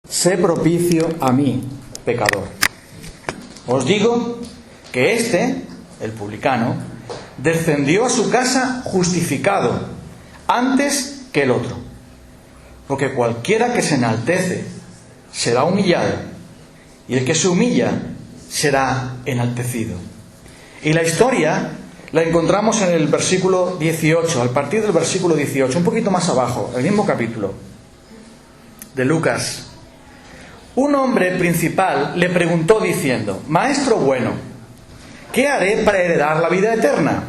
sé propicio a mí, pecador. Os digo que este, el publicano, descendió a su casa justificado antes que el otro. Porque cualquiera que se enaltece será humillado, y el que se humilla será enaltecido. Y la historia la encontramos en el versículo 18, al partir del versículo 18, un poquito más abajo, el mismo capítulo de Lucas. Un hombre principal le preguntó diciendo: Maestro bueno, ¿qué haré para heredar la vida eterna?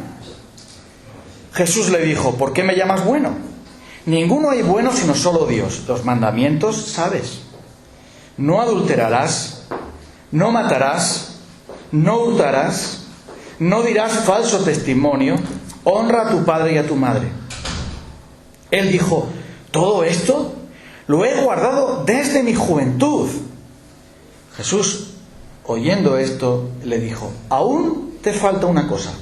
Jesús le dijo: ¿por qué me llamas bueno? Ninguno hay bueno sino solo Dios. Los mandamientos sabes: no adulterarás, no matarás, no hurtarás, no dirás falso testimonio, honra a tu padre y a tu madre. Él dijo: todo esto lo he guardado desde mi juventud. Jesús, oyendo esto, le dijo: aún te falta una cosa.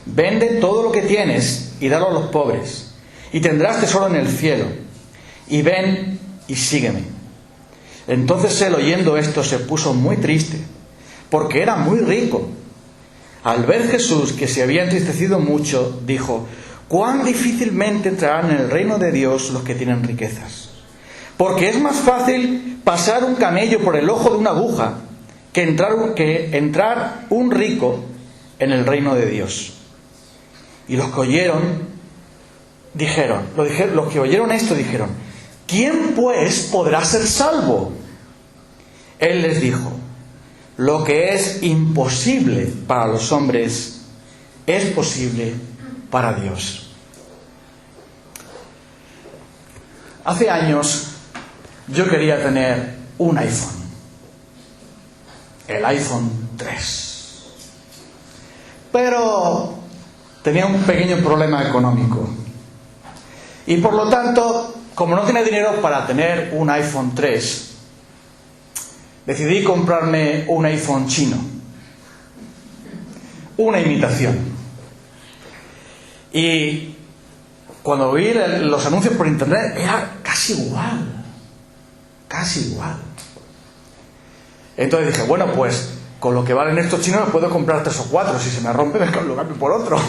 Vende todo lo que tienes y dalo a los pobres, y tendrás tesoro en el cielo. Y ven y sígueme. Entonces él, oyendo esto, se puso muy triste, porque era muy rico. Al ver Jesús que se había entristecido mucho, dijo: cuán difícilmente entrarán en el reino de Dios los que tienen riquezas. Porque es más fácil pasar un camello por el ojo de una aguja que entrar un rico en el reino de Dios. Y los que oyeron esto dijeron: ¿quién pues podrá ser salvo? Él les dijo: lo que es imposible para los hombres es posible para Dios. Hace años yo quería tener un iPhone, el iPhone 3, pero tenía un pequeño problema económico y por lo tanto, como no tenía dinero para tener un iPhone 3, decidí comprarme un iPhone chino, una imitación. Y cuando vi los anuncios por internet era casi igual. Entonces dije: bueno, pues con lo que valen estos chinos me puedo comprar 3 o 4. Si se me rompe, lo cambio por otro.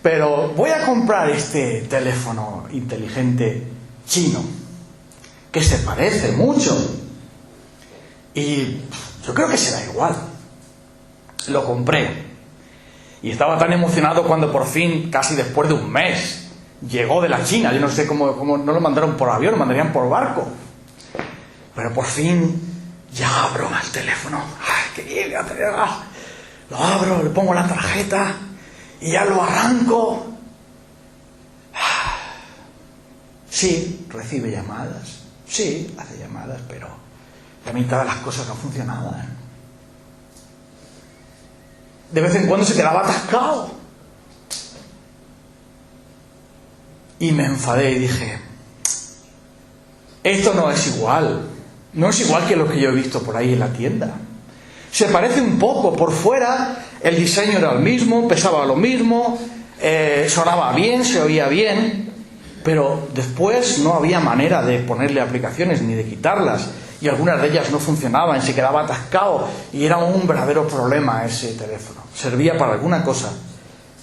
Pero voy a comprar este teléfono inteligente chino, que se parece mucho. Y yo creo que será igual. Lo compré. Y estaba tan emocionado cuando por fin, casi después de un mes, llegó de la China. Yo no sé cómo no lo mandaron por avión, lo mandarían por barco. Pero por fin ya abro el teléfono. ¡Ay, qué bien! Lo abro, le pongo la tarjeta y ya lo arranco. Sí, recibe llamadas. Sí, hace llamadas, pero la mitad de las cosas no funcionaban. De vez en cuando se quedaba atascado. Y me enfadé y dije: esto no es igual. No es igual que lo que yo he visto por ahí en la tienda. Se parece un poco. Por fuera el diseño era el mismo, pesaba lo mismo, sonaba bien, se oía bien, pero después no había manera de ponerle aplicaciones ni de quitarlas, y algunas de ellas no funcionaban, se quedaba atascado, y era un verdadero problema ese teléfono. Servía para alguna cosa,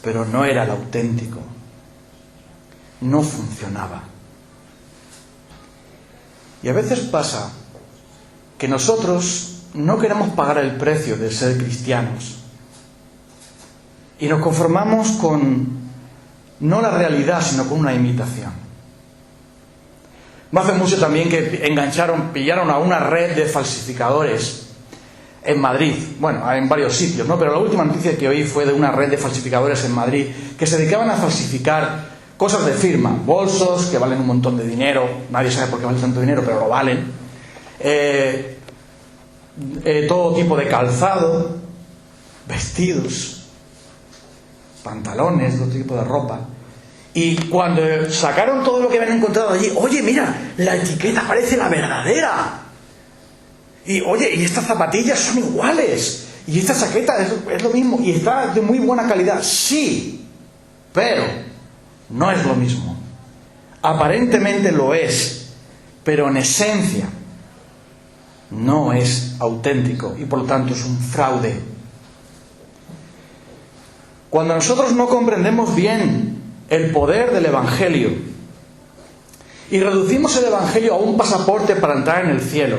pero no era el auténtico. No funcionaba. Y a veces pasa que nosotros no queremos pagar el precio de ser cristianos y nos conformamos con no la realidad, sino con una imitación. No hace mucho también que pillaron a una red de falsificadores en Madrid, bueno, en varios sitios, ¿no? Pero la última noticia que oí fue de una red de falsificadores en Madrid que se dedicaban a falsificar cosas de firma, bolsos que valen un montón de dinero, nadie sabe por qué valen tanto dinero, pero lo valen. Todo tipo de calzado, vestidos, pantalones, todo tipo de ropa. Y cuando sacaron todo lo que habían encontrado allí, oye, mira, la etiqueta parece la verdadera. Y oye, y estas zapatillas son iguales. Y esta chaqueta es lo mismo. Y está de muy buena calidad. Sí, pero no es lo mismo. Aparentemente lo es, pero en esencia no es auténtico y por lo tanto es un fraude. Cuando nosotros no comprendemos bien el poder del Evangelio y reducimos el Evangelio a un pasaporte para entrar en el cielo,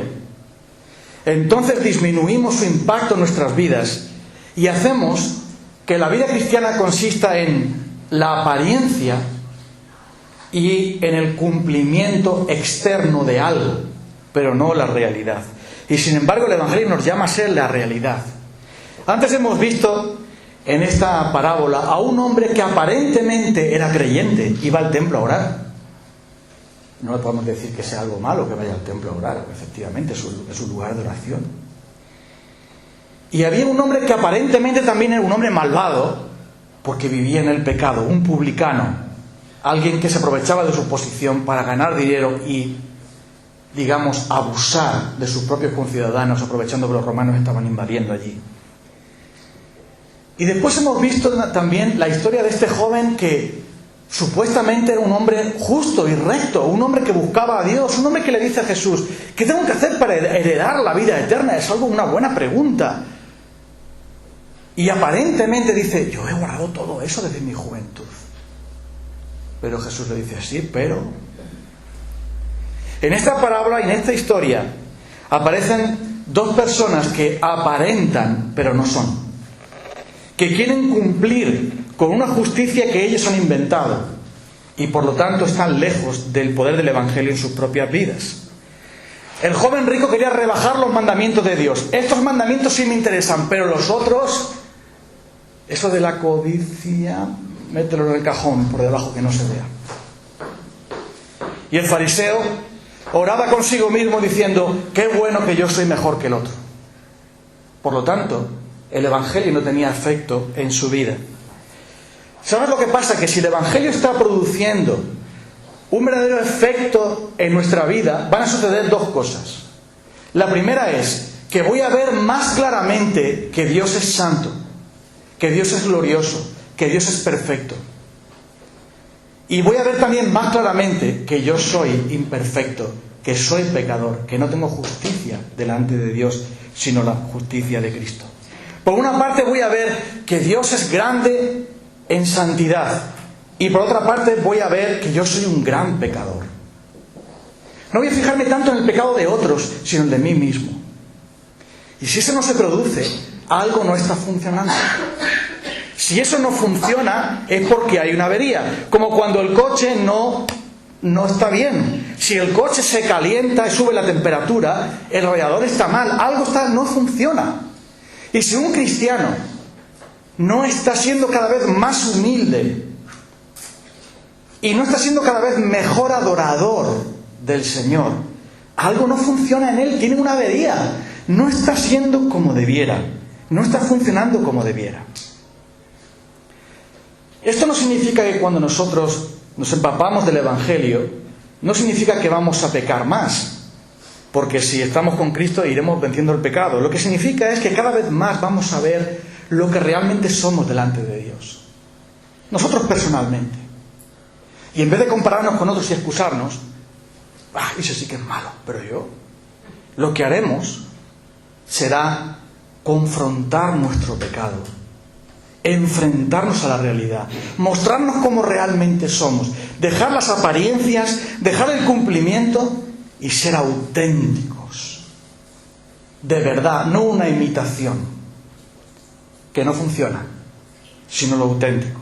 entonces disminuimos su impacto en nuestras vidas y hacemos que la vida cristiana consista en la apariencia y en el cumplimiento externo de algo, pero no la realidad. Y sin embargo el Evangelio nos llama a ser la realidad. Antes hemos visto en esta parábola a un hombre que aparentemente era creyente, iba al templo a orar. No le podemos decir que sea algo malo que vaya al templo a orar, efectivamente es un lugar de oración. Y había un hombre que aparentemente también era un hombre malvado, porque vivía en el pecado, un publicano, alguien que se aprovechaba de su posición para ganar dinero y, digamos, abusar de sus propios conciudadanos, aprovechando que los romanos estaban invadiendo allí. Y después hemos visto también la historia de este joven que supuestamente era un hombre justo y recto, un hombre que buscaba a Dios, un hombre que le dice a Jesús: ¿qué tengo que hacer para heredar la vida eterna? Es una buena pregunta. Y aparentemente dice: yo he guardado todo eso desde mi juventud. Pero Jesús le dice: sí, pero... En esta parábola y en esta historia aparecen dos personas que aparentan, pero no son, que quieren cumplir con una justicia que ellos han inventado y por lo tanto están lejos del poder del Evangelio en sus propias vidas. El joven rico quería rebajar los mandamientos de Dios. Estos mandamientos sí me interesan, pero los otros, eso de la codicia, mételo en el cajón por debajo que no se vea. Y el fariseo oraba consigo mismo diciendo: qué bueno que yo soy mejor que el otro. Por lo tanto, el Evangelio no tenía efecto en su vida. ¿Sabes lo que pasa? Que si el Evangelio está produciendo un verdadero efecto en nuestra vida, van a suceder dos cosas. La primera es que voy a ver más claramente que Dios es santo, que Dios es glorioso, que Dios es perfecto. Y voy a ver también más claramente que yo soy imperfecto, que soy pecador, que no tengo justicia delante de Dios, sino la justicia de Cristo. Por una parte voy a ver que Dios es grande en santidad, y por otra parte voy a ver que yo soy un gran pecador. No voy a fijarme tanto en el pecado de otros, sino en el de mí mismo. Y si eso no se produce, algo no está funcionando. Si eso no funciona, es porque hay una avería. Como cuando el coche no está bien. Si el coche se calienta y sube la temperatura, el radiador está mal, algo no funciona. Y si un cristiano no está siendo cada vez más humilde y no está siendo cada vez mejor adorador del Señor, algo no funciona en él, tiene una avería. No está siendo como debiera, no está funcionando como debiera. Esto no significa que cuando nosotros nos empapamos del Evangelio, no significa que vamos a pecar más, porque si estamos con Cristo iremos venciendo el pecado. Lo que significa es que cada vez más vamos a ver lo que realmente somos delante de Dios, nosotros personalmente. Y en vez de compararnos con otros y excusarnos: eso sí que es malo, pero yo... Lo que haremos será confrontar nuestro pecado, enfrentarnos a la realidad, mostrarnos cómo realmente somos, dejar las apariencias, dejar el cumplimiento y ser auténticos, de verdad, no una imitación que no funciona, sino lo auténtico.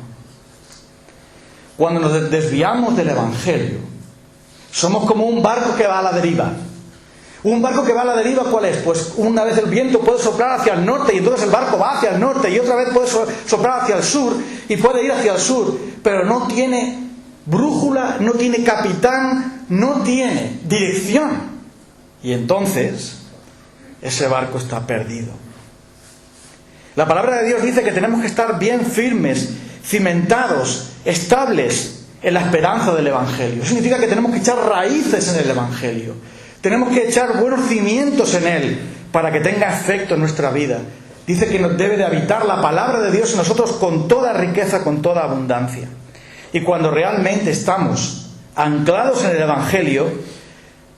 Cuando nos desviamos del Evangelio, somos como un barco que va a la deriva. Un barco que va a la deriva, ¿cuál es? Pues una vez el viento puede soplar hacia el norte y entonces el barco va hacia el norte, y otra vez puede soplar hacia el sur y puede ir hacia el sur, pero no tiene brújula, no tiene capitán, no tiene dirección. Y entonces ese barco está perdido. La palabra de Dios dice que tenemos que estar bien firmes, cimentados, estables en la esperanza del Evangelio. Eso significa que tenemos que echar raíces en el Evangelio. Tenemos que echar buenos cimientos en él para que tenga efecto en nuestra vida. Dice que nos debe de habitar la palabra de Dios en nosotros con toda riqueza, con toda abundancia. Y cuando realmente estamos anclados en el Evangelio,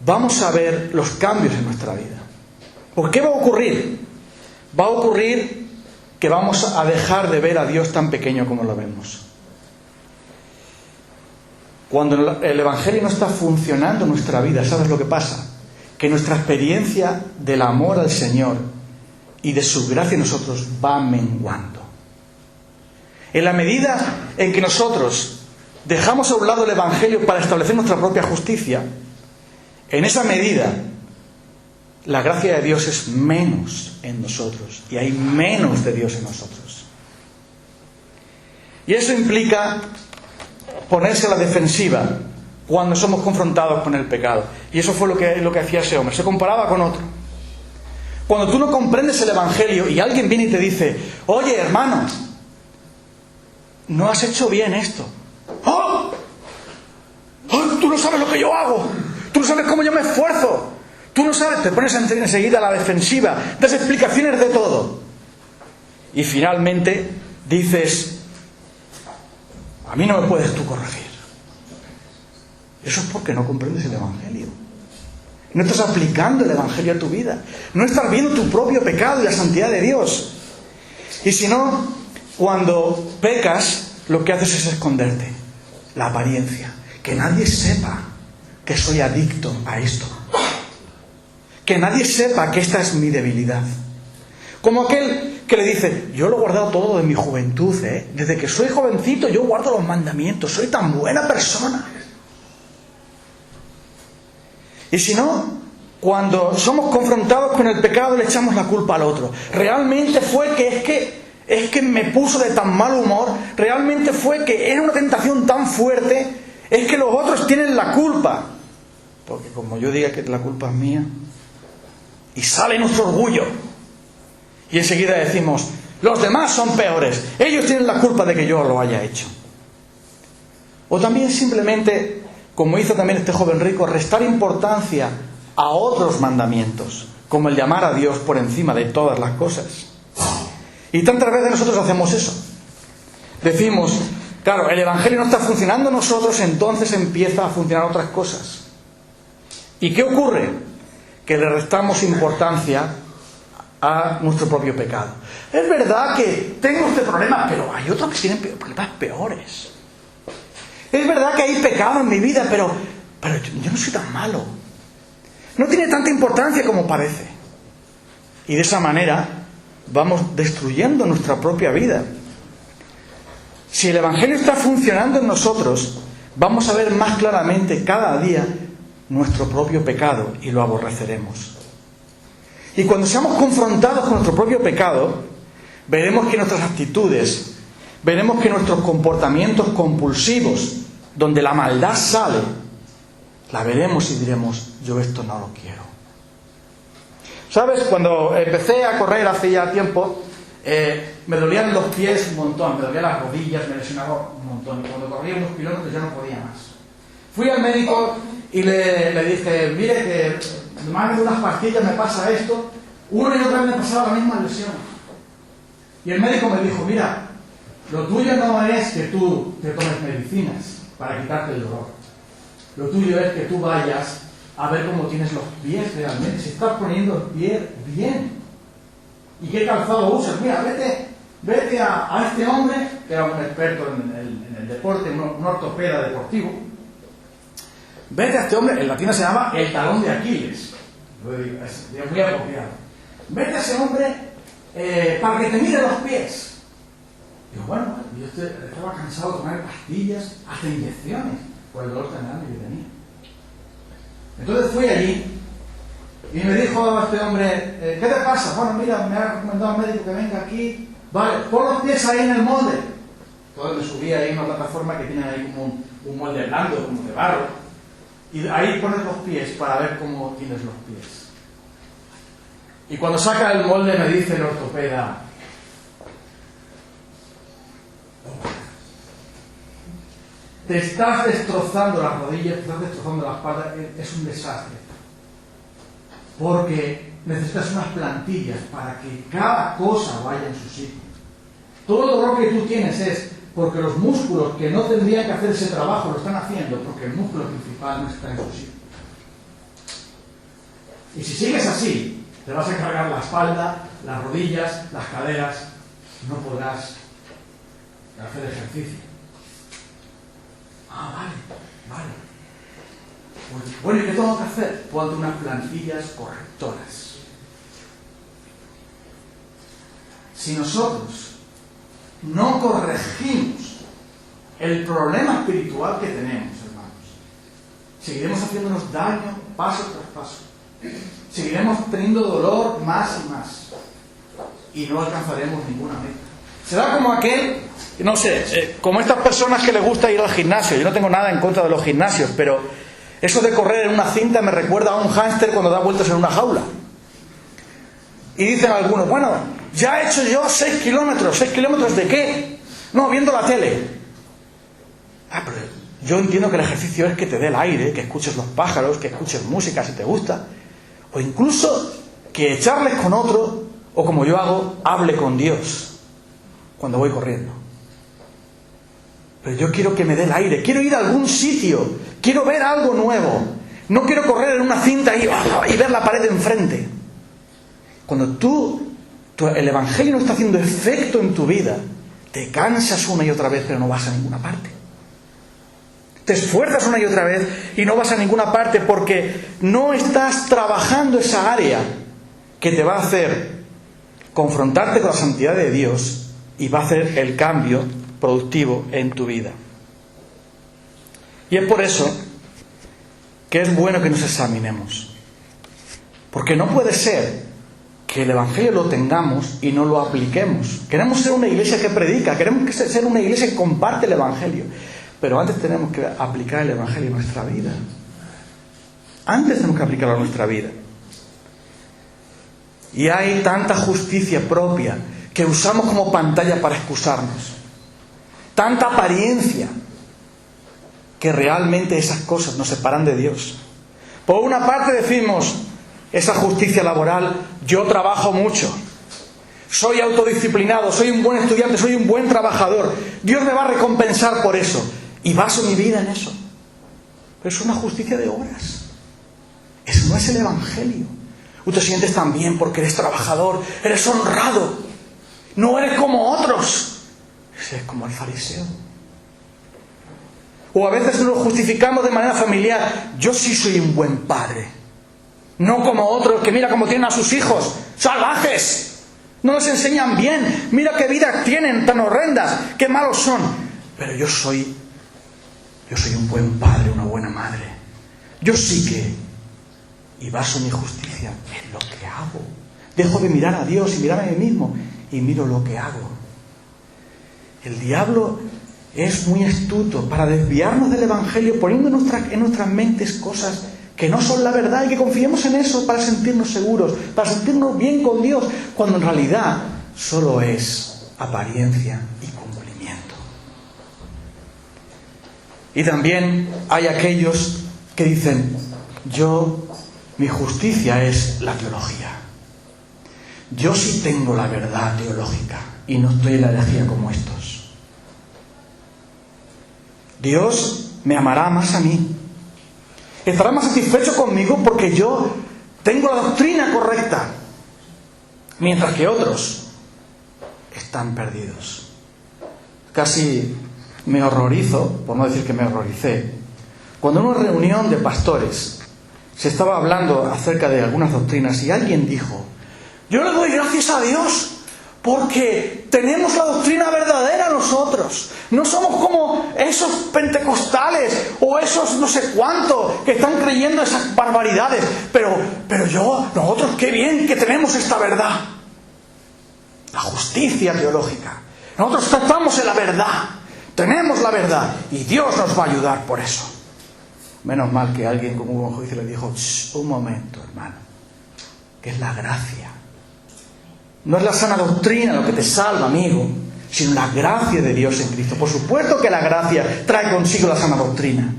vamos a ver los cambios en nuestra vida. Porque ¿qué va a ocurrir? Va a ocurrir que vamos a dejar de ver a Dios tan pequeño como lo vemos. Cuando el Evangelio no está funcionando en nuestra vida, ¿sabes lo que pasa? Que nuestra experiencia del amor al Señor y de su gracia en nosotros va menguando. En la medida en que nosotros dejamos a un lado el Evangelio para establecer nuestra propia justicia, en esa medida la gracia de Dios es menos en nosotros y hay menos de Dios en nosotros. Y eso implica ponerse a la defensiva cuando somos confrontados con el pecado. Y eso fue lo que hacía ese hombre. Se comparaba con otro. Cuando tú no comprendes el Evangelio y alguien viene y te dice: oye, hermano, no has hecho bien esto. ¡Oh! ¡Oh! Tú no sabes lo que yo hago. Tú no sabes cómo yo me esfuerzo. Tú no sabes. Te pones enseguida a la defensiva. Das explicaciones de todo. Y finalmente dices: a mí no me puedes tú corregir. Eso es porque no comprendes el Evangelio. No estás aplicando el Evangelio a tu vida. No estás viendo tu propio pecado y la santidad de Dios. Y si no, cuando pecas, lo que haces es esconderte. La apariencia. Que nadie sepa que soy adicto a esto. Que nadie sepa que esta es mi debilidad. Como aquel que le dice: yo lo he guardado todo de mi juventud, desde que soy jovencito yo guardo los mandamientos, soy tan buena persona. Y si no, cuando somos confrontados con el pecado le echamos la culpa al otro. Realmente fue que es que me puso de tan mal humor, realmente fue que era una tentación tan fuerte, es que los otros tienen la culpa. Porque como yo diga que la culpa es mía, y sale nuestro orgullo. Y enseguida decimos: los demás son peores, ellos tienen la culpa de que yo lo haya hecho. O también simplemente, como hizo también este joven rico, restar importancia a otros mandamientos, como el de amar a Dios por encima de todas las cosas. Y tantas veces nosotros hacemos eso. Decimos: claro, el Evangelio no está funcionando en nosotros, entonces empieza a funcionar otras cosas. ¿Y qué ocurre? Que le restamos importancia a nuestro propio pecado. Es verdad que tengo este problema, pero hay otros que tienen problemas peores. Es verdad que hay pecado en mi vida, pero yo no soy tan malo. No tiene tanta importancia como parece. Y de esa manera vamos destruyendo nuestra propia vida. Si el Evangelio está funcionando en nosotros, vamos a ver más claramente cada día nuestro propio pecado y lo aborreceremos. Y cuando seamos confrontados con nuestro propio pecado, veremos que nuestras actitudes, veremos que nuestros comportamientos compulsivos, donde la maldad sale, la veremos y diremos: yo esto no lo quiero. ¿Sabes? Cuando empecé a correr hace ya tiempo, me dolían los pies un montón, me dolían las rodillas, me lesionaba un montón. Y cuando corría unos kilómetros ya no podía más. Fui al médico y le dije: mire, que más de unas pastillas me pasa esto. Una y otra vez me pasaba la misma lesión. Y el médico me dijo: mira, lo tuyo no es que tú te tomes medicinas para quitarte el dolor. Lo tuyo es que tú vayas a ver cómo tienes los pies realmente, si estás poniendo el pie bien. ¿Y qué calzado usas? Mira, vete a este hombre, que era un experto en el deporte, un ortopeda deportivo. Vete a este hombre, en latín se llama el talón de Aquiles. Es muy apropiado. Vete a ese hombre para que te mire los pies. Digo, bueno, yo estaba cansado de tomar pastillas, hasta inyecciones, por el dolor tan grande que tenía. Entonces fui allí y me dijo a este hombre: ¿qué te pasa? Bueno, mira, me ha recomendado el médico que venga aquí. Vale, pon los pies ahí en el molde. Entonces me subí ahí a una plataforma que tiene ahí como un molde blando, como de barro. Y ahí pones los pies para ver cómo tienes los pies. Y cuando saca el molde me dice el ortopeda: te estás destrozando las rodillas, te estás destrozando la espalda, es un desastre. Porque necesitas unas plantillas para que cada cosa vaya en su sitio. Todo el dolor que tú tienes es porque los músculos que no tendrían que hacer ese trabajo lo están haciendo, porque el músculo principal no está en su sitio. Y si sigues así, Te vas a cargar la espalda, las rodillas, las caderas. No podrás hacer ejercicio. Vale. Pues, bueno, ¿y qué tengo que hacer? Ponte unas plantillas correctoras. Si nosotros no corregimos el problema espiritual que tenemos, hermanos, seguiremos haciéndonos daño paso tras paso. Seguiremos teniendo dolor más y más. Y no alcanzaremos ninguna meta. Será como aquel, no sé, como estas personas que les gusta ir al gimnasio. Yo no tengo nada en contra de los gimnasios, pero eso de correr en una cinta me recuerda a un hámster cuando da vueltas en una jaula. Y dicen algunos, bueno, ya he hecho yo 6 kilómetros. ¿6 kilómetros de qué? No, viendo la tele. Pero yo entiendo que el ejercicio es que te dé el aire, que escuches los pájaros, que escuches música si te gusta. O incluso que charles con otro, o como yo hago, hable con Dios cuando voy corriendo. Pero yo quiero que me dé el aire, quiero ir a algún sitio, quiero ver algo nuevo. No quiero correr en una cinta y ver la pared de enfrente. Cuando el Evangelio no está haciendo efecto en tu vida, te cansas una y otra vez, pero no vas a ninguna parte. Te esfuerzas una y otra vez y no vas a ninguna parte porque no estás trabajando esa área que te va a hacer confrontarte con la santidad de Dios y va a hacer el cambio productivo en tu vida. Y es por eso que es bueno que nos examinemos. Porque no puede ser que el Evangelio lo tengamos y no lo apliquemos. Queremos ser una iglesia que predica, queremos ser una iglesia que comparte el Evangelio. Pero antes tenemos que aplicar el Evangelio a nuestra vida. Antes tenemos que aplicarlo a nuestra vida. Y hay tanta justicia propia que usamos como pantalla para excusarnos. Tanta apariencia que realmente esas cosas nos separan de Dios. Por una parte decimos, esa justicia laboral, yo trabajo mucho. Soy autodisciplinado, soy un buen estudiante, soy un buen trabajador. Dios me va a recompensar por eso. Y baso mi vida en eso. Pero es una justicia de obras. Eso no es el Evangelio. Tú te sientes tan bien porque eres trabajador, eres honrado. No eres como otros. Eres como el fariseo. O a veces nos justificamos de manera familiar. Yo sí soy un buen padre. No como otros que mira cómo tienen a sus hijos. Salvajes. No nos enseñan bien. Mira qué vidas tienen tan horrendas. Qué malos son. Pero yo soy un buen padre, una buena madre. Yo sí que, y baso mi justicia en lo que hago. Dejo de mirar a Dios y mirarme a mí mismo y miro lo que hago. El diablo es muy astuto para desviarnos del Evangelio, poniendo en nuestras mentes cosas que no son la verdad y que confiemos en eso para sentirnos seguros, para sentirnos bien con Dios, cuando en realidad solo es apariencia y cumplimiento. Y también hay aquellos que dicen, mi justicia es la teología. Yo sí tengo la verdad teológica y no estoy en la herejía como estos. Dios me amará más a mí. Estará más satisfecho conmigo porque yo tengo la doctrina correcta, mientras que otros están perdidos. Casi me horrorizo, por no decir que me horroricé, cuando en una reunión de pastores se estaba hablando acerca de algunas doctrinas y alguien dijo, yo le doy gracias a Dios porque tenemos la doctrina verdadera nosotros. No somos como esos pentecostales o esos no sé cuánto que están creyendo esas barbaridades. Pero nosotros qué bien que tenemos esta verdad. La justicia teológica. Nosotros estamos en la verdad. Tenemos la verdad y Dios nos va a ayudar por eso. Menos mal que alguien con un buen juicio le dijo, un momento, hermano, que es la gracia. No es la sana doctrina lo que te salva, amigo, sino la gracia de Dios en Cristo. Por supuesto que la gracia trae consigo la sana doctrina.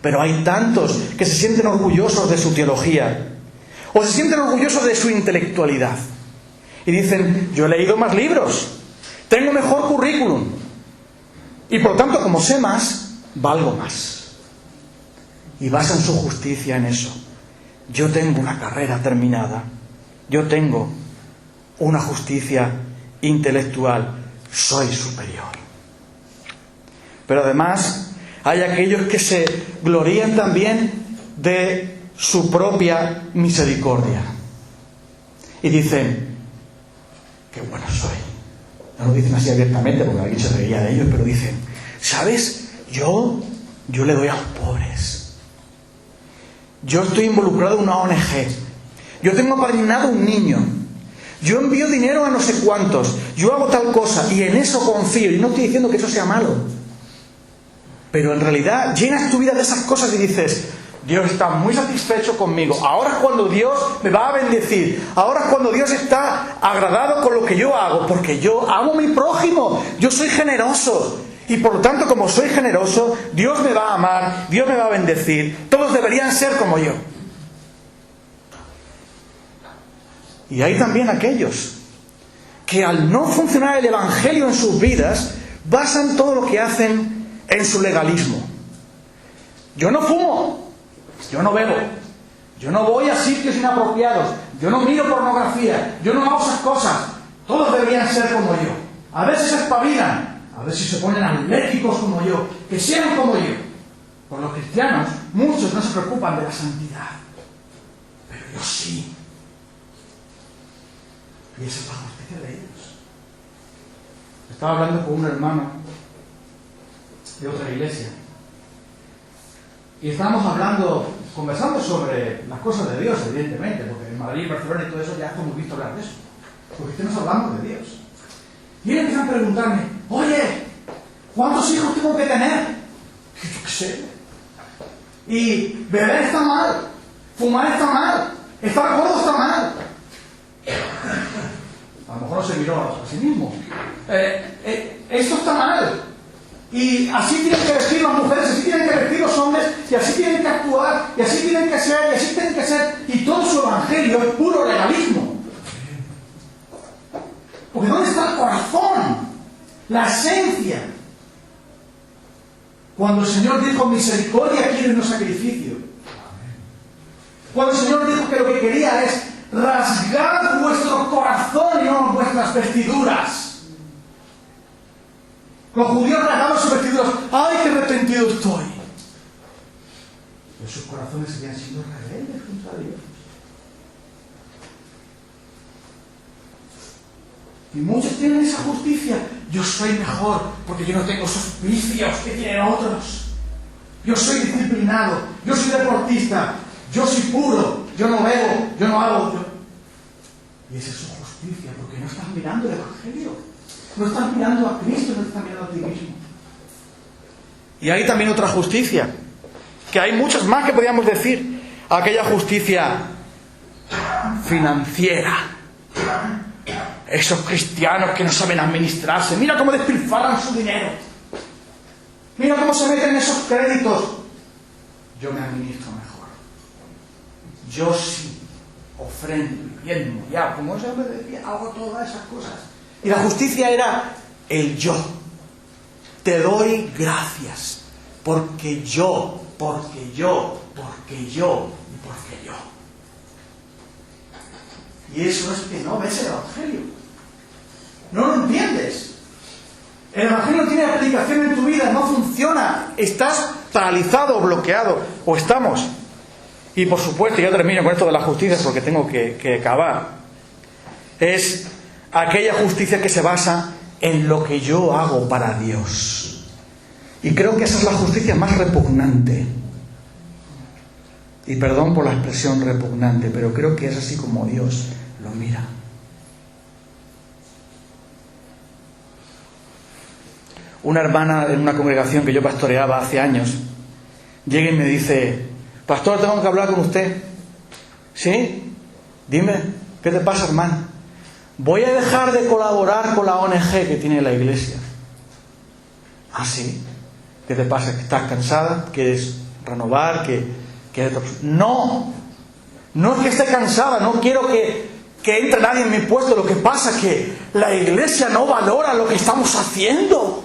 Pero hay tantos que se sienten orgullosos de su teología o se sienten orgullosos de su intelectualidad. Y dicen, yo he leído más libros, tengo mejor currículum y por lo tanto, como sé más, valgo más. Y basan su justicia en eso. Yo tengo una carrera terminada yo tengo una justicia intelectual, soy superior. Pero además hay aquellos que se glorían también de su propia misericordia y dicen, qué bueno soy. No lo dicen así abiertamente porque alguien se reiría de ellos, pero dicen, ¿sabes? Yo le doy a los pobres. Yo estoy involucrado en una ONG. Yo tengo apadrinado un niño. Yo envío dinero a no sé cuántos. Yo hago tal cosa y en eso confío. Y no estoy diciendo que eso sea malo. Pero en realidad llenas tu vida de esas cosas y dices, Dios está muy satisfecho conmigo. Ahora es cuando Dios me va a bendecir. Ahora es cuando Dios está agradado con lo que yo hago. Porque yo amo a mi prójimo. Yo soy generoso. Y por lo tanto, como soy generoso, Dios me va a amar, Dios me va a bendecir. Todos deberían ser como yo. Y hay también aquellos que al no funcionar el Evangelio en sus vidas, basan todo lo que hacen en su legalismo. Yo no fumo, yo no bebo, yo no voy a sitios inapropiados, yo no miro pornografía, yo no hago esas cosas. Todos deberían ser como yo. A ver si se espabilan. A ver si se ponen atléticos como yo, que sean como yo. Por los cristianos, muchos no se preocupan de la santidad. Pero yo sí. Y esa es la justicia de ellos. Estaba hablando con un hermano de otra iglesia. Y estábamos conversando sobre las cosas de Dios, evidentemente, porque en Madrid, Barcelona y todo eso ya hemos visto hablar de eso. Los cristianos hablamos de Dios. Y ellos empiezan a preguntarme, oye, ¿cuántos hijos tengo que tener? Y yo qué sé. Y beber está mal, fumar está mal, estar gordo está mal. A lo mejor no se miró a sí mismo. Esto está mal. Y así tienen que vestir las mujeres, así tienen que vestir los hombres, y así tienen que actuar, y así tienen que ser, y así tienen que ser. Y todo su evangelio es puro legalismo. Porque ¿dónde está el corazón? La esencia. Cuando el Señor dijo misericordia quiere no sacrificio. Cuando el Señor dijo que lo que quería es rasgar vuestro corazón y no vuestras vestiduras. Los judíos rasgaban sus vestiduras. ¡Ay, qué arrepentido estoy! Pero sus corazones seguían siendo rebeldes contra Dios. Y muchos tienen esa justicia. Yo soy mejor porque yo no tengo esos vicios que tienen otros. Yo soy disciplinado, yo soy deportista, yo soy puro, yo no bebo, yo no hago. Y esa es su justicia, porque no estás mirando el Evangelio. No estás mirando a Cristo, no estás mirando a ti mismo. Y hay también otra justicia, que hay muchas más que podríamos decir. Aquella justicia financiera. Esos cristianos que no saben administrarse. Mira cómo despilfarran su dinero. Mira cómo se meten en esos créditos. Yo me administro mejor. Yo sí ofrendo, diezmo, ya, como ese hombre decía, hago todas esas cosas. Y la justicia era el yo. Te doy gracias. Porque yo, porque yo, porque yo y porque yo. Y eso es que no ves el Evangelio. No lo entiendes. El Evangelio no tiene aplicación en tu vida, no funciona. Estás paralizado o bloqueado. O estamos. Y por supuesto, ya termino con esto de la justicia porque tengo que acabar. Es aquella justicia que se basa en lo que yo hago para Dios. Y creo que esa es la justicia más repugnante. Y perdón por la expresión repugnante, pero creo que es así como Dios lo mira. Una hermana en una congregación que yo pastoreaba hace años llega y me dice: pastor, tengo que hablar con usted. ¿Sí? Dime, ¿qué te pasa, hermana? Voy a dejar de colaborar con la ONG que tiene la iglesia. ¿Ah, sí? ¿Qué te pasa? ¿Que estás cansada? ¿Quieres renovar? No es que esté cansada, no quiero que entre nadie en mi puesto. Lo que pasa es que la iglesia no valora lo que estamos haciendo.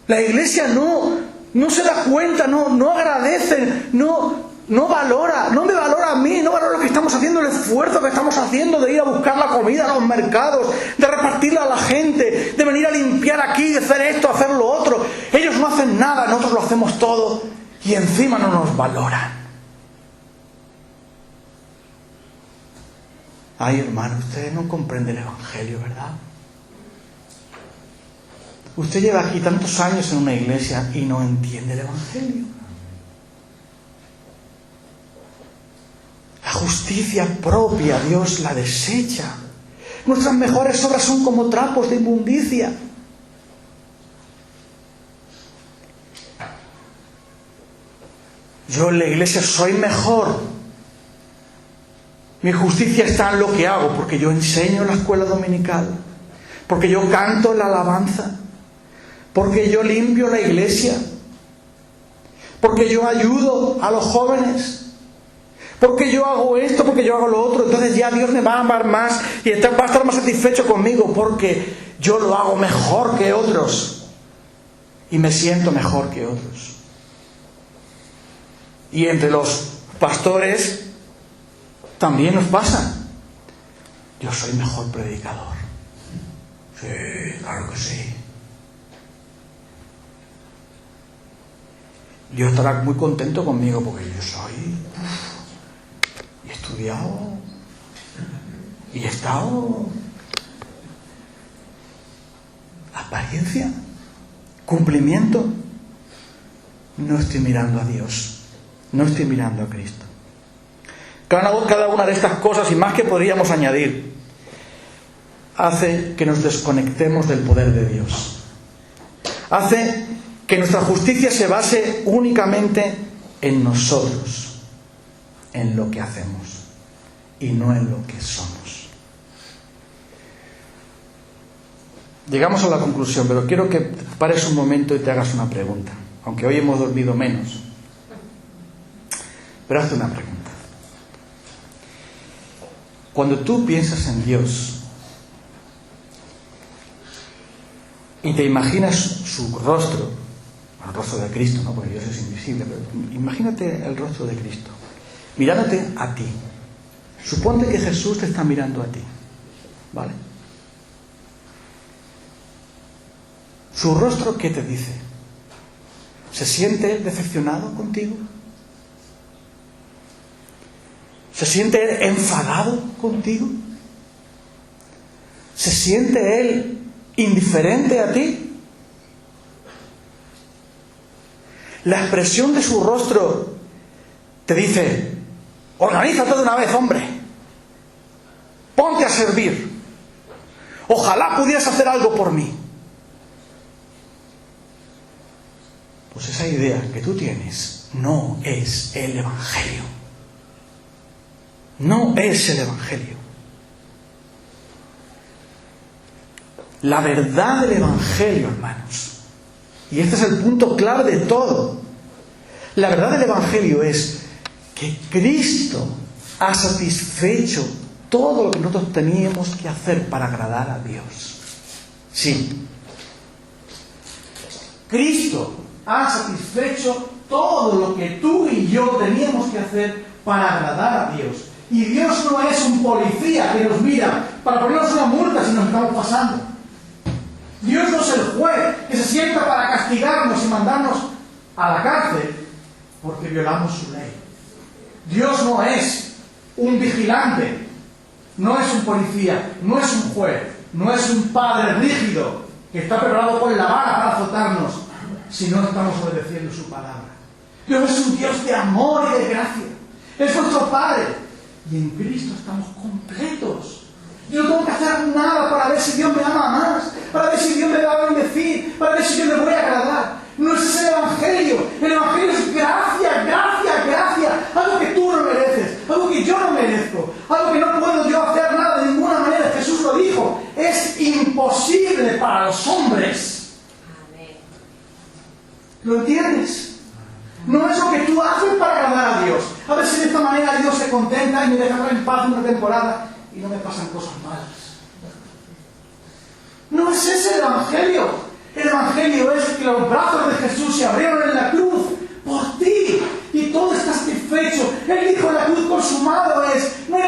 La iglesia no se da cuenta, no agradece, no valora, no me valora a mí, no valora lo que estamos haciendo, el esfuerzo que estamos haciendo de ir a buscar la comida a los mercados, de repartirla a la gente, de venir a limpiar aquí, de hacer esto, hacer lo otro. Ellos no hacen nada, nosotros lo hacemos todo y encima no nos valoran. Ay, hermano, usted no comprende el Evangelio, ¿verdad? Usted lleva aquí tantos años en una iglesia y no entiende el Evangelio. La justicia propia Dios la desecha. Nuestras mejores obras son como trapos de inmundicia. Yo en la iglesia soy mejor. Mi justicia está en lo que hago, porque yo enseño en la escuela dominical, porque yo canto en la alabanza, porque yo limpio la iglesia, porque yo ayudo a los jóvenes, porque yo hago esto, porque yo hago lo otro. Entonces ya Dios me va a amar más y va a estar más satisfecho conmigo, porque yo lo hago mejor que otros y me siento mejor que otros. Y entre los pastores también nos pasa. Yo soy mejor predicador. Sí, claro que sí. Dios estará muy contento conmigo porque yo soy... y he estudiado y he estado. Apariencia, cumplimiento. No estoy mirando a Dios, no estoy mirando a Cristo. Cada una de estas cosas y más que podríamos añadir hace que nos desconectemos del poder de Dios. Hace que nuestra justicia se base únicamente en nosotros, en lo que hacemos y no en lo que somos. Llegamos a la conclusión, pero quiero que pares un momento y te hagas una pregunta, aunque hoy hemos dormido menos. Pero hazte una pregunta. Cuando tú piensas en Dios y te imaginas su rostro, el rostro de Cristo, ¿no? Porque Dios es invisible, pero imagínate el rostro de Cristo mirándote a ti. Suponte que Jesús te está mirando a ti, ¿vale? Su rostro, ¿qué te dice? ¿Se siente decepcionado contigo? ¿Se siente enfadado contigo? ¿Se siente Él indiferente a ti? La expresión de su rostro te dice: organízate de una vez, hombre, ponte a servir, ojalá pudieras hacer algo por mí. Pues esa idea que tú tienes no es el Evangelio. No es el Evangelio. La verdad del Evangelio, hermanos, y este es el punto clave de todo, la verdad del Evangelio es que Cristo ha satisfecho todo lo que nosotros teníamos que hacer para agradar a Dios. Sí. Cristo ha satisfecho todo lo que tú y yo teníamos que hacer para agradar a Dios. Y Dios no es un policía que nos mira para ponernos una multa si nos estamos pasando. Dios no es el juez que se sienta para castigarnos y mandarnos a la cárcel porque violamos su ley. Dios no es un vigilante, no es un policía, no es un juez, no es un padre rígido que está preparado con la vara para azotarnos si no estamos obedeciendo su palabra. Dios es un Dios de amor y de gracia. Es nuestro Padre. Y en Cristo estamos completos. Yo no tengo que hacer nada para ver si Dios me ama más, para ver si Dios me va a bendecir, para ver si yo le voy a agradar. No es el Evangelio. El Evangelio es gracia, gracia, gracia. Algo que tú no mereces, algo que yo no merezco, algo que no puedo yo hacer nada de ninguna manera. Jesús lo dijo. Es imposible para los hombres. Amén. ¿Lo entiendes? No es lo que tú haces para agradar a Dios. A ver si de esta manera Dios se contenta y me deja en paz una temporada y no me pasan cosas malas. No es ese el Evangelio. El Evangelio es que los brazos de Jesús se abrieron en la cruz por ti y todo está satisfecho. Él dijo en la cruz: consumado es. No hay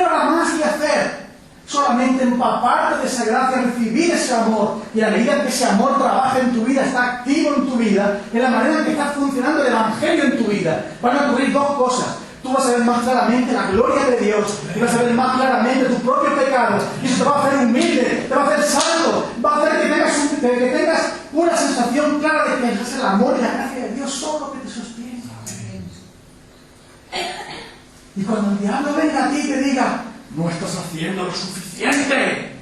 empaparte de esa gracia, recibir ese amor, y a medida que ese amor trabaja en tu vida, está activo en tu vida, en la manera en que está funcionando el Evangelio en tu vida, van a ocurrir dos cosas. Tú vas a ver más claramente la gloria de Dios, y vas a ver más claramente tu propio pecado, y eso te va a hacer humilde, te va a hacer santo, va a hacer que tengas una sensación clara de que es el amor y la gracia de Dios solo que te sostiene. Y cuando el diablo venga a ti y te diga, no estás haciendo lo suficiente,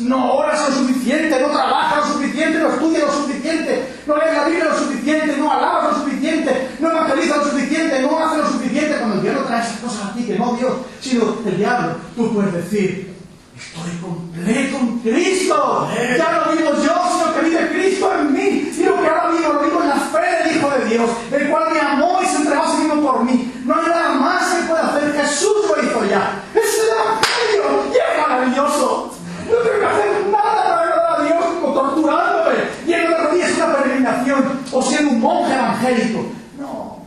no oras lo suficiente, no trabajas lo suficiente, no estudias lo suficiente, no lees la Biblia lo suficiente, no alabas lo suficiente, no evangelizas lo suficiente, no haces lo suficiente, cuando el diablo trae esas cosas a ti, que no Dios, sino el diablo, tú puedes decir, estoy completo en Cristo, ya no vivo yo, sino que vive Cristo en mí, y lo que ahora vivo, lo vivo en la fe del Hijo de Dios, el cual me amó y se entregó a sí mismo por mí. No hay nada más que pueda hacer, Jesús lo hizo ya. Es el Evangelio y es maravilloso. No tengo que hacer nada para agradar a Dios como torturándome, yendo de rodillas a una peregrinación o siendo un monje evangélico. No,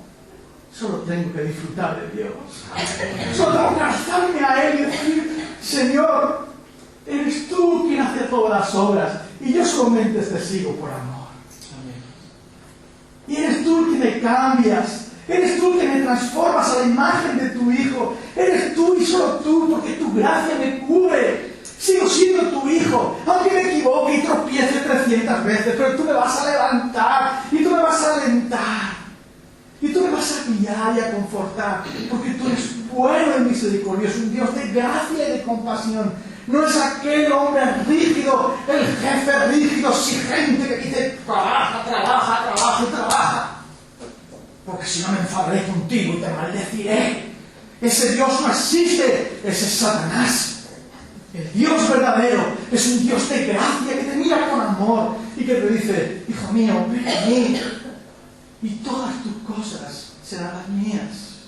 solo tengo que disfrutar de Dios. Solo tengo que alzarme a Él y decir, Señor, eres tú quien hace todas las obras y yo solamente te sigo por amor. Y eres tú quien me cambias. Eres tú que me transformas a la imagen de tu Hijo. Eres tú y solo tú, porque tu gracia me cubre. Sigo siendo tu hijo, aunque me equivoque y tropiece 300 veces, pero tú me vas a levantar y tú me vas a alentar y tú me vas a guiar y a confortar, porque tú eres bueno y misericordioso, un Dios de gracia y de compasión. No es aquel hombre rígido, el jefe rígido, exigente que dice trabaja, trabaja, trabaja y trabaja, porque si no me enfadaré contigo y te maldeciré. Ese Dios no existe, ese es Satanás. El Dios verdadero es un Dios de gracia que te mira con amor y que te dice, hijo mío, ven a mí y todas tus cosas serán las mías.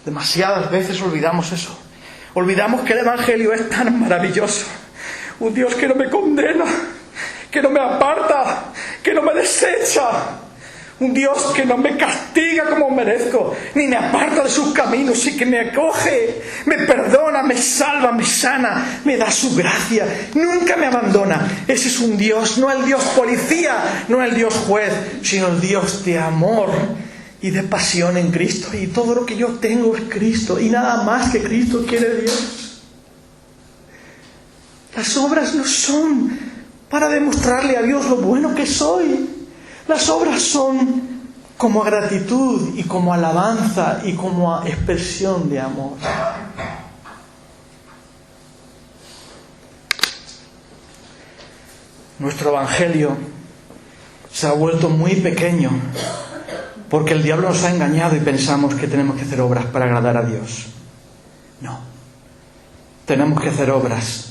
Demasiadas veces olvidamos eso. Olvidamos que el Evangelio es tan maravilloso. Un Dios que no me condena, que no me aparta, que no me desecha. Un Dios que no me castiga como merezco, ni me aparta de sus caminos, y que me acoge, me perdona, me salva, me sana, me da su gracia, nunca me abandona. Ese es un Dios, no el Dios policía, no el Dios juez, sino el Dios de amor y de pasión en Cristo. Y todo lo que yo tengo es Cristo, y nada más que Cristo quiere Dios. Las obras no son para demostrarle a Dios lo bueno que soy. Las obras son como gratitud y como alabanza y como expresión de amor. Nuestro Evangelio se ha vuelto muy pequeño porque el diablo nos ha engañado y pensamos que tenemos que hacer obras para agradar a Dios. No. Tenemos que hacer obras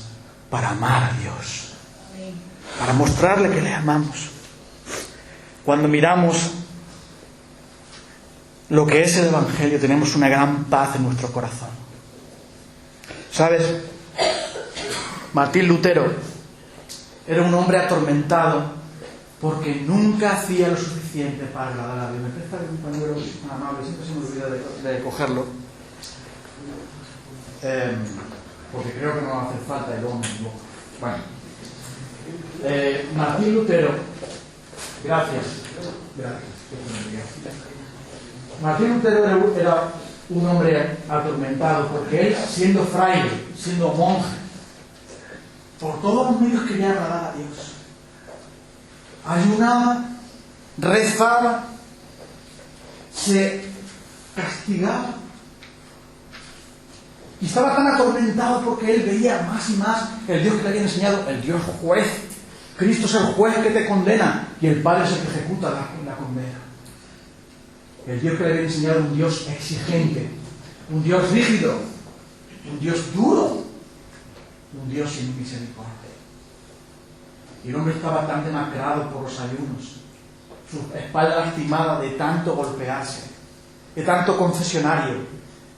para amar a Dios, para mostrarle que le amamos. Cuando miramos lo que es el Evangelio, tenemos una gran paz en nuestro corazón. ¿Sabes? Martín Lutero era un hombre atormentado porque nunca hacía lo suficiente para agradar a Dios. Me presta un compañero amable, siempre se me olvida de cogerlo. Porque creo que no va a hacer falta y luego me equivoco. Bueno. Martín Lutero. Gracias. Martín Lutero era un hombre atormentado porque él, siendo fraile, siendo monje, por todos los medios quería agradar a Dios. Ayunaba, rezaba, se castigaba y estaba tan atormentado porque él veía más y más el Dios que le había enseñado, el Dios juez. Cristo es el juez que te condena y el Padre es el que ejecuta la condena. El Dios que le había enseñado un Dios exigente, un Dios rígido, un Dios duro, un Dios sin misericordia. Y el hombre estaba tan demacrado por los ayunos, su espalda lastimada de tanto golpearse, de tanto confesionario,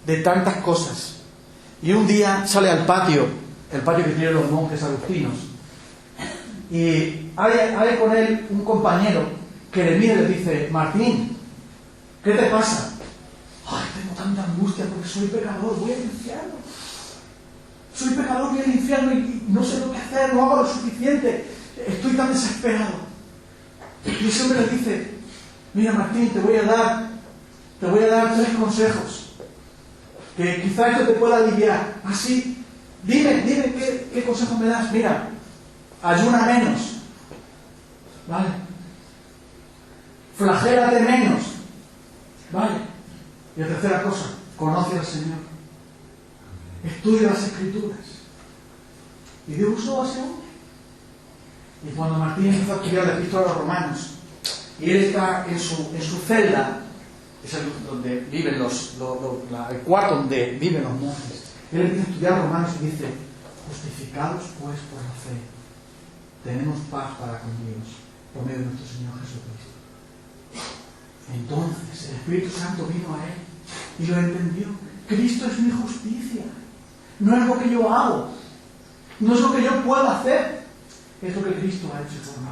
de tantas cosas. Y un día sale al patio, el patio que tienen los monjes agustinos, y hay con él un compañero que le mira y le dice: Martín, ¿qué te pasa? Ay, tengo tanta angustia porque soy pecador, voy al infierno. Soy pecador, voy al infierno y no sé lo que hacer, no hago lo suficiente. Estoy tan desesperado. Y ese hombre le dice, mira Martín, te voy a dar 3 consejos. Que quizá esto te pueda aliviar. Así, dime qué consejo me das. Mira, ayuna menos. ¿Vale? Flagélate menos. ¿Vale? Y la tercera cosa, conoce al Señor. Estudia las Escrituras. Y Dios usó a ese hombre. Y cuando Martín empezó a estudiar la Epístola a los Romanos, y él está en su celda, es donde viven el cuarto donde viven los monjes, él empieza a estudiar Romanos y dice, justificados pues por la fe, tenemos paz para con Dios, por medio de nuestro Señor Jesucristo. Entonces el Espíritu Santo vino a él y lo entendió. Cristo es mi justicia. No es lo que yo hago, no es lo que yo puedo hacer, es lo que Cristo ha hecho por mí.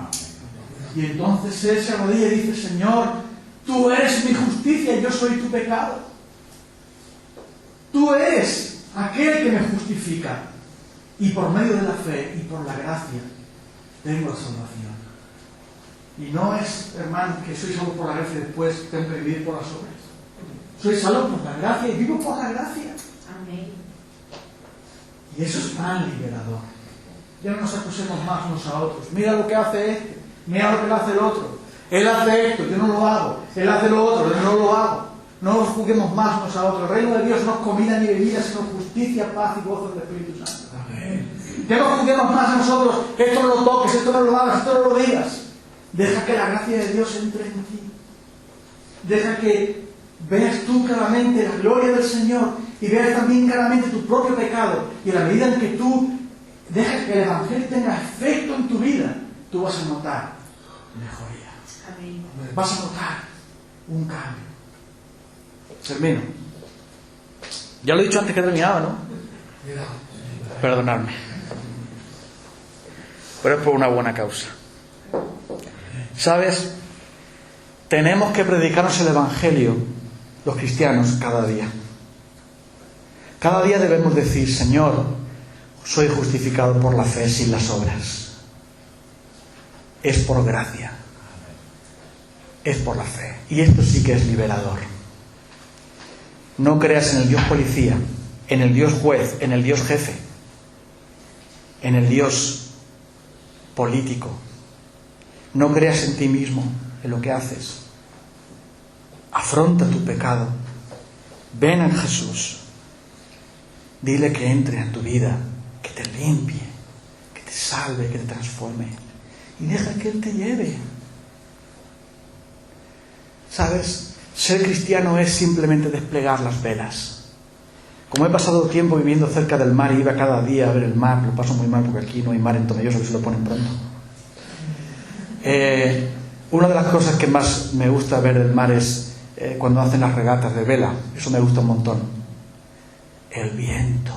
Y entonces él se arrodilla y dice, Señor, tú eres mi justicia y yo soy tu pecado. Tú eres aquel que me justifica. Y por medio de la fe y por la gracia tengo la salvación. Y no es, hermano, que soy salvo por la gracia y después tengo que vivir por las obras. Soy salvo por la gracia y vivo por la gracia. Amén. Y eso es tan liberador. Ya no nos acusemos más unos a otros. Mira lo que hace este, mira lo que hace el otro. Él hace esto, yo no lo hago. Él hace lo otro, yo no lo hago. No nos juzguemos más unos a otros. El reino de Dios no es comida ni bebida, sino justicia, paz y gozo del Espíritu Santo. Amén. Ya no juzguemos más a nosotros. Esto no lo toques, esto no lo hagas, esto no lo digas. Deja que la gracia de Dios entre en ti. Deja que veas tú claramente la gloria del Señor y veas también claramente tu propio pecado. Y a la medida en que tú dejas que el Evangelio tenga efecto en tu vida, tú vas a notar mejoría. Amén. Vas a notar un cambio. Termino. Ya lo he dicho antes que terminaba, ¿no? Perdonadme. Pero es por una buena causa. ¿Sabes? Tenemos que predicarnos el Evangelio, los cristianos, cada día. Cada día debemos decir, Señor, soy justificado por la fe sin las obras. Es por gracia. Es por la fe. Y esto sí que es liberador. No creas en el Dios policía, en el Dios juez, en el Dios jefe, en el Dios político. No creas en ti mismo, en lo que haces. Afronta tu pecado. Ven a Jesús. Dile que entre en tu vida, que te limpie, que te salve, que te transforme. Y deja que Él te lleve. ¿Sabes? Ser cristiano es simplemente desplegar las velas. Como he pasado tiempo viviendo cerca del mar y iba cada día a ver el mar, lo paso muy mal porque aquí no hay mar en Tomelloso, que se lo ponen pronto. Una de las cosas que más me gusta ver del mar es cuando hacen las regatas de vela. Eso me gusta un montón. El viento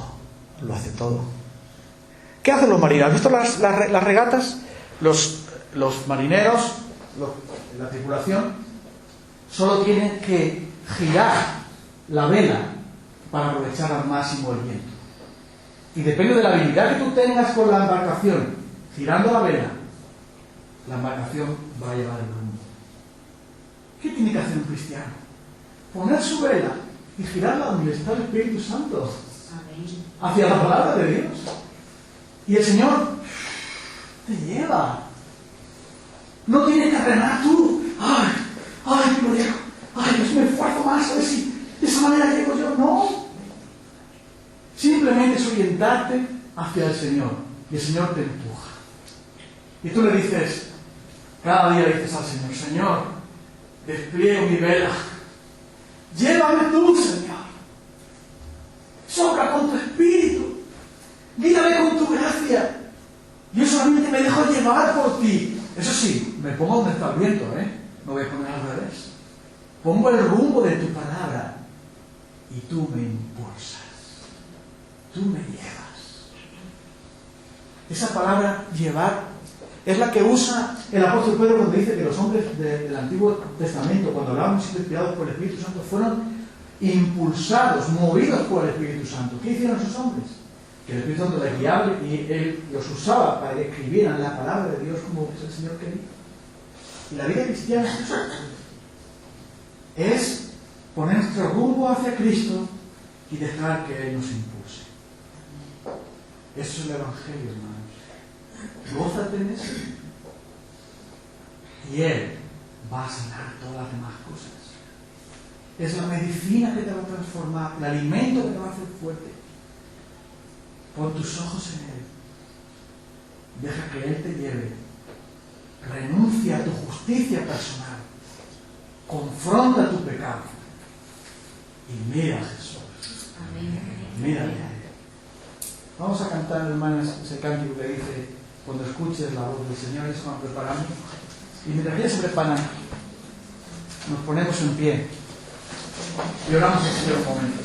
lo hace todo. ¿Qué hacen los marineros? ¿Has visto las regatas? Los marineros, la tripulación, solo tienen que girar la vela para aprovechar al máximo el viento. Y depende de la habilidad que tú tengas con la embarcación, girando la vela, la embarcación va a llevar el rumbo. ¿Qué tiene que hacer un cristiano? Poner su vela y girarla donde está el Espíritu Santo. Amén. Hacia la palabra de Dios. Y el Señor te lleva. No tienes que remar tú. ¡Ay, lo dejo! ¡Ay, me esfuerzo más! A ver si de esa manera llego yo. No. Simplemente es orientarte hacia el Señor. Y el Señor te empuja. Y tú le dices, cada día le dices al Señor, Señor, despliego mi vela. Llévame tú, Señor. Sopla con tu espíritu. Guíame con tu gracia. Yo solamente me dejo llevar por ti. Eso sí, me pongo donde está el viento, No voy a poner al revés. Pongo el rumbo de tu palabra y tú me impulsas. Tú me llevas. Esa palabra, llevar, es la que usa el apóstol Pedro cuando dice que los hombres del Antiguo Testamento, cuando hablaban siendo inspirados por el Espíritu Santo, fueron impulsados, movidos por el Espíritu Santo. ¿Qué hicieron esos hombres? Que el Espíritu Santo les guiaba y Él los usaba para que escribieran la palabra de Dios como el Señor quería. Y la vida cristiana es eso. Es poner nuestro rumbo hacia Cristo y dejar que Él nos impulse. Eso es el Evangelio, hermanos. Gózate en eso. Y Él va a sanar todas las demás cosas. Es la medicina que te va a transformar, el alimento que te va a hacer fuerte. Pon tus ojos en Él. Deja que Él te lleve. Renuncia a tu justicia personal. Confronta tu pecado. Y mira a Jesús. Mírale a Él. Vamos a cantar, hermanas, ese cántico que dice: cuando escuches la voz del Señor. Eso nos preparamos. Y mientras ya se preparan, nos ponemos en pie y oramos al Señor un momento.